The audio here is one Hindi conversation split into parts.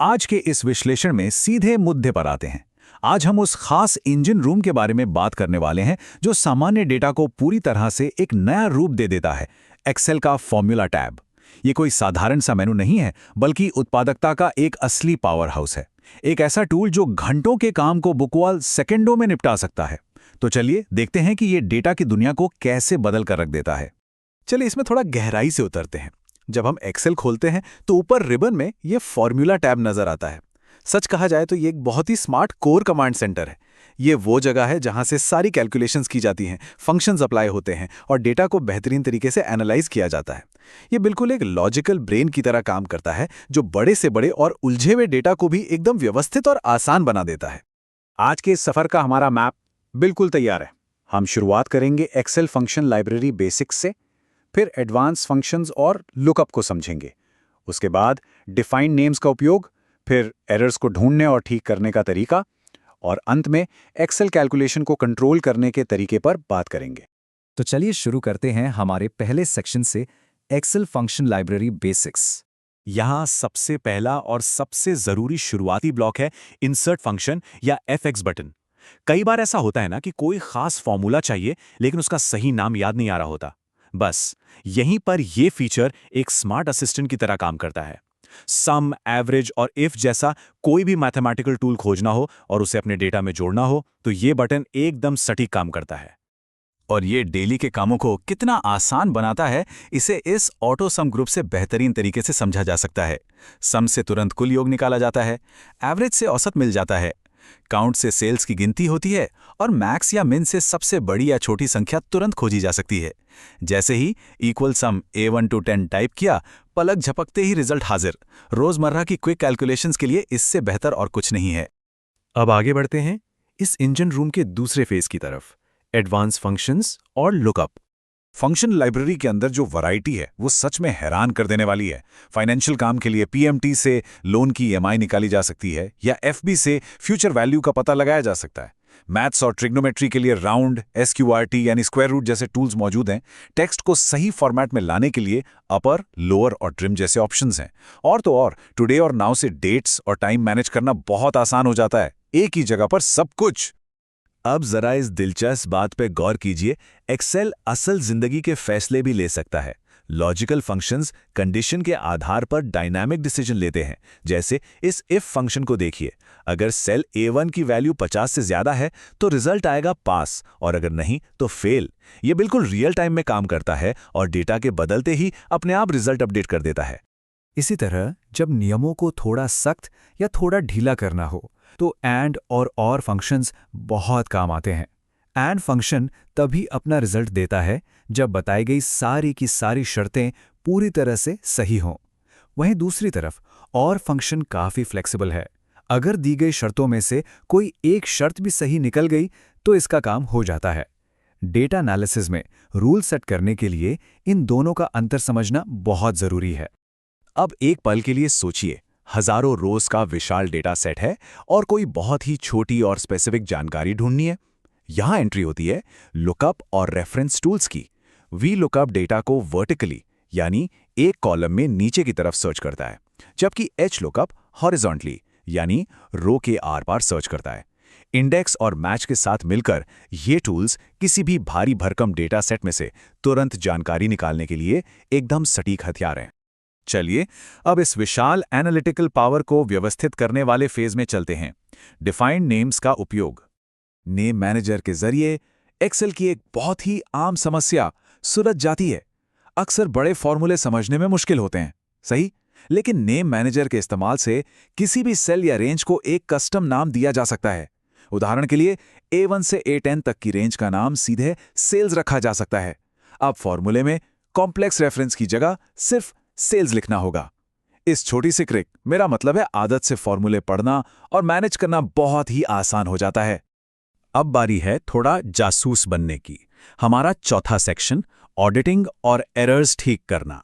आज के इस विश्लेषण में सीधे मुद्दे पर आते हैं। आज हम उस खास इंजन रूम के बारे में बात करने वाले हैं जो सामान्य डेटा को पूरी तरह से एक नया रूप दे देता है। एक्सेल का फॉर्मूला टैब। ये कोई साधारण सा मेनू नहीं है, बल्कि उत्पादकता का एक असली पावर हाउस है। एक ऐसा टूल जो घंटों के काम को बुकवाल सेकंडों में निपटा सकता है। तो चलिए देखते हैं कि ये डेटा की दुनिया को कैसे बदल कर रख देता है। चलिए इसमें थोड़ा गहराई से उतरते हैं। जब हम एक्सेल खोलते हैं तो ऊपर रिबन में ये फॉर्मूला टैब नजर आता है। सच कहा जाए तो ये एक बहुत ही स्मार्ट कोर कमांड सेंटर है। ये वो जगह है जहां से सारी कैलकुलेशंस की जाती हैं, फंक्शंस अप्लाई होते हैं और डेटा को बेहतरीन तरीके से एनालाइज किया जाता है। ये बिल्कुल एक लॉजिकल ब्रेन की तरह काम करता है, जो बड़े से बड़े और उलझे हुए डेटा को भी एकदम व्यवस्थित और आसान बना देता है। आज के इस सफर का हमारा मैप बिल्कुल तैयार है। हम शुरुआत करेंगे एक्सेल फंक्शन लाइब्रेरी बेसिक्स से, फिर एडवांस फंक्शंस और लुकअप को समझेंगे। उसके बाद डिफाइंड नेम्स का उपयोग, फिर एरर्स को ढूंढने और ठीक करने का तरीका, और अंत में एक्सेल कैलकुलेशन को कंट्रोल करने के तरीके पर बात करेंगे। तो चलिए शुरू करते हैं हमारे पहले सेक्शन से, एक्सेल फंक्शन लाइब्रेरी बेसिक्स। यहाँ सबसे पहला और सबसे जरूरी शुरुआती ब्लॉक है इंसर्ट फंक्शन या एफएक्स बटन। कई बार ऐसा होता है ना कि कोई खास फॉर्मूला चाहिए लेकिन उसका सही नाम याद नहीं आ रहा होता। बस यहीं पर यह फीचर एक स्मार्ट असिस्टेंट की तरह काम करता है। सम, एवरेज और इफ जैसा कोई भी मैथमेटिकल टूल खोजना हो और उसे अपने डेटा में जोड़ना हो तो ये बटन एकदम सटीक काम करता है। और ये डेली के कामों को कितना आसान बनाता है, इसे इस ऑटो सम ग्रुप से बेहतरीन तरीके से समझा जा सकता है। सम से तुरंत कुल योग निकाला जाता है, एवरेज से औसत मिल जाता है, काउंट से सेल्स की गिनती होती है और मैक्स या मिन से सबसे बड़ी या छोटी संख्या तुरंत खोजी जा सकती है। जैसे ही equal sum A1 to 10 type किया, पलक झपकते ही रिजल्ट हाजिर। रोजमर्रा की क्विक कैलकुलेशंस के लिए इससे बेहतर और कुछ नहीं है। अब आगे बढ़ते हैं इस इंजन रूम के दूसरे फेज की तरफ, एडवांस फंक्शंस और लुकअप। फंक्शन लाइब्रेरी के अंदर जो वैरायटी है वो सच में हैरान कर देने वाली है। फाइनेंशियल काम के लिए पीएमटी से लोन की ईएमआई निकाली जा सकती है या एफबी से फ्यूचर वैल्यू का पता लगाया जा सकता है। मैथ्स और ट्रिग्नोमेट्री के लिए राउंड, एसक्यूआरटी यानी स्क्वायर रूट जैसे टूल्स मौजूद हैं। टेक्स्ट को सही फॉर्मेट में लाने के लिए अपर, लोअर और ट्रिम जैसे ऑप्शंस हैं। और तो और टुडे और नाउ से डेट्स और टाइम मैनेज करना बहुत आसान हो जाता है, एक ही जगह पर सब कुछ। अब जरा इस दिलचस्प बात पे गौर कीजिए, एक्सेल असल जिंदगी के फैसले भी ले सकता है। लॉजिकल फंक्शंस कंडीशन के आधार पर डायनामिक डिसीजन लेते हैं। जैसे इस इफ फंक्शन को देखिए, अगर सेल A1 की वैल्यू 50 से ज्यादा है तो रिजल्ट आएगा पास, और अगर नहीं तो फेल। ये बिल्कुल रियल टाइम में काम करता है और डेटा के बदलते ही अपने आप रिजल्ट अपडेट कर देता है। इसी तरह जब नियमों को थोड़ा सख्त या थोड़ा ढीला करना हो तो एंड और फंक्शंस बहुत काम आते हैं। एंड फंक्शन तभी अपना रिजल्ट देता है जब बताई गई सारी की सारी शर्तें पूरी तरह से सही हों। वहीं दूसरी तरफ और फंक्शन काफ़ी फ्लेक्सिबल है। अगर दी गई शर्तों में से कोई एक शर्त भी सही निकल गई तो इसका काम हो जाता है। डेटा एनालिसिस में रूल सेट करने के लिए इन दोनों का अंतर समझना बहुत ज़रूरी है। अब एक पल के लिए सोचिए, हजारों रोज का विशाल डेटा सेट है और कोई बहुत ही छोटी और स्पेसिफिक जानकारी ढूंढनी है। यहां एंट्री होती है लुकअप और रेफरेंस टूल्स की। वी लुकअप डेटा को वर्टिकली यानी एक कॉलम में नीचे की तरफ सर्च करता है, जबकि एच लुकअप हॉरिजॉन्टली यानी रो के आर पार सर्च करता है। इंडेक्स और मैच के साथ मिलकर ये टूल्स किसी भी भारी भरकम डेटा सेट में से तुरंत जानकारी निकालने के लिए एकदम सटीक हथियार हैं। चलिए अब इस विशाल एनालिटिकल पावर को व्यवस्थित करने वाले फेज में चलते हैं, डिफाइंड नेम्स का उपयोग। नेम मैनेजर के जरिए एक्सेल की एक बहुत ही आम समस्या सुलझ जाती है। अक्सर बड़े फॉर्मूले समझने में मुश्किल होते हैं, सही, लेकिन नेम मैनेजर के इस्तेमाल से किसी भी सेल या रेंज को एक कस्टम नाम दिया जा सकता है। उदाहरण के लिए A1 से A10 तक की रेंज का नाम सीधे सेल्स रखा जा सकता है। अब फॉर्मूले में कॉम्प्लेक्स रेफरेंस की जगह सिर्फ सेल्स लिखना होगा। इस छोटी सी ट्रिक, मेरा मतलब है आदत से फॉर्मूले पढ़ना और मैनेज करना बहुत ही आसान हो जाता है। अब बारी है थोड़ा जासूस बनने की। हमारा चौथा सेक्शन, ऑडिटिंग और एरर्स ठीक करना।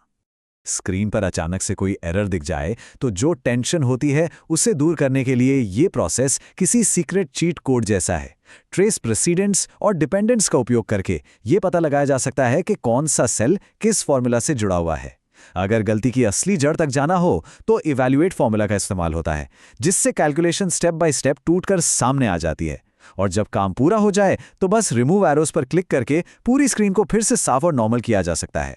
स्क्रीन पर अचानक से कोई एरर दिख जाए तो जो टेंशन होती है उसे दूर करने के लिए ये प्रोसेस किसी सीक्रेट चीट कोड जैसा है। ट्रेस प्रेसिडेंट्स और डिपेंडेंट्स का उपयोग करके ये पता लगाया जा सकता है कि कौन सा सेल किस फॉर्मूला से जुड़ा हुआ है। अगर गलती की असली जड़ तक जाना हो तो इवैल्यूएट फॉर्मूला का इस्तेमाल होता है, जिससे कैलकुलेशन स्टेप बाय स्टेप टूटकर सामने आ जाती है। और जब काम पूरा हो जाए तो बस रिमूव एरोस पर क्लिक करके पूरी स्क्रीन को फिर से साफ और नॉर्मल किया जा सकता है।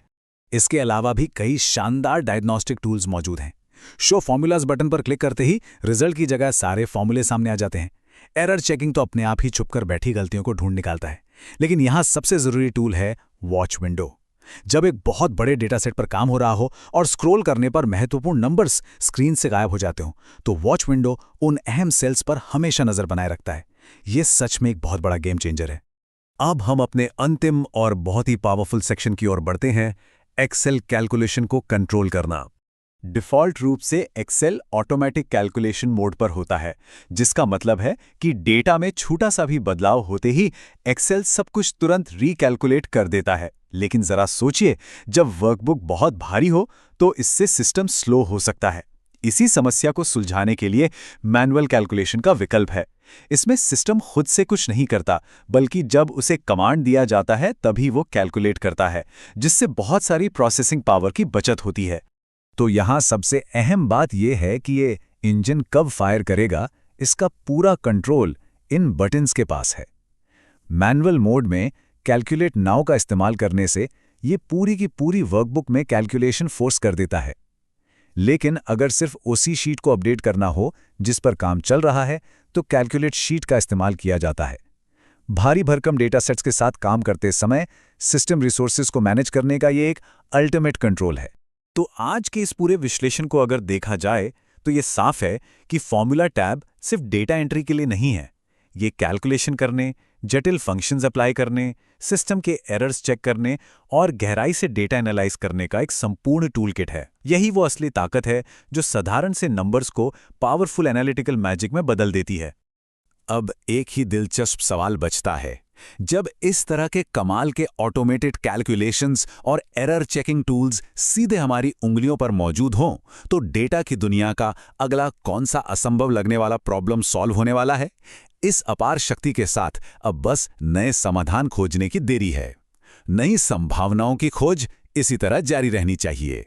इसके अलावा भी कई शानदार डायग्नोस्टिक टूल्स मौजूद हैं। शो फॉर्मूलाज बटन पर क्लिक करते ही रिजल्ट की जगह सारे फॉर्मूले सामने आ जाते हैं। एरर चेकिंग तो अपने आप ही छुपकर बैठी गलतियों को ढूंढ निकालता है। लेकिन यहाँ सबसे जरूरी टूल है वॉच विंडो। जब एक बहुत बड़े डेटासेट पर काम हो रहा हो और स्क्रॉल करने पर महत्वपूर्ण नंबर्स स्क्रीन से गायब हो जाते हो, तो वॉच विंडो उन अहम सेल्स पर हमेशा नजर बनाए रखता है। ये सच में एक बहुत बड़ा गेम चेंजर है। अब हम अपने अंतिम और बहुत ही पावरफुल सेक्शन की ओर बढ़ते हैं, एक्सेल कैलकुलेशन को कंट्रोल करना। डिफ़ॉल्ट रूप से एक्सेल ऑटोमेटिक कैलकुलेशन मोड पर होता है, जिसका मतलब है कि डेटा में छोटा सा भी बदलाव होते ही एक्सेल सब कुछ तुरंत रीकैलकुलेट कर देता है। लेकिन जरा सोचिए, जब वर्कबुक बहुत भारी हो तो इससे सिस्टम स्लो हो सकता है। इसी समस्या को सुलझाने के लिए मैनुअल कैलकुलेशन का विकल्प है। इसमें सिस्टम खुद से कुछ नहीं करता, बल्कि जब उसे कमांड दिया जाता है तभी वो कैलकुलेट करता है, जिससे बहुत सारी प्रोसेसिंग पावर की बचत होती है। तो यहाँ सबसे अहम बात यह है कि ये इंजन कब फायर करेगा, इसका पूरा कंट्रोल इन बटन्स के पास है। मैनुअल मोड में कैलकुलेट नाउ का इस्तेमाल करने से ये पूरी की पूरी वर्कबुक में कैलकुलेशन फोर्स कर देता है। लेकिन अगर सिर्फ उसी शीट को अपडेट करना हो जिस पर काम चल रहा है, तो कैलकुलेट शीट का इस्तेमाल किया जाता है। भारी भरकम डेटा सेट्स के साथ काम करते समय सिस्टम रिसोर्सेज को मैनेज करने का ये एक अल्टीमेट कंट्रोल है। तो आज के इस पूरे विश्लेषण को अगर देखा जाए तो ये साफ है कि फॉर्मूला टैब सिर्फ डेटा एंट्री के लिए नहीं है। ये कैलकुलेशन करने, जटिल फंक्शंस अप्लाई करने, सिस्टम के एरर्स चेक करने और गहराई से डेटा एनालाइज करने का एक संपूर्ण टूलकिट है। यही वो असली ताकत है जो साधारण से नंबर्स को पावरफुल एनालिटिकल मैजिक में बदल देती है। अब एक ही दिलचस्प सवाल बचता है, जब इस तरह के कमाल के ऑटोमेटेड कैलकुलेशंस और एरर चेकिंग टूल्स सीधे हमारी उंगलियों पर मौजूद हों, तो डेटा की दुनिया का अगला कौन सा असंभव लगने वाला प्रॉब्लम सॉल्व होने वाला है? इस अपार शक्ति के साथ अब बस नए समाधान खोजने की देरी है। नई संभावनाओं की खोज इसी तरह जारी रहनी चाहिए।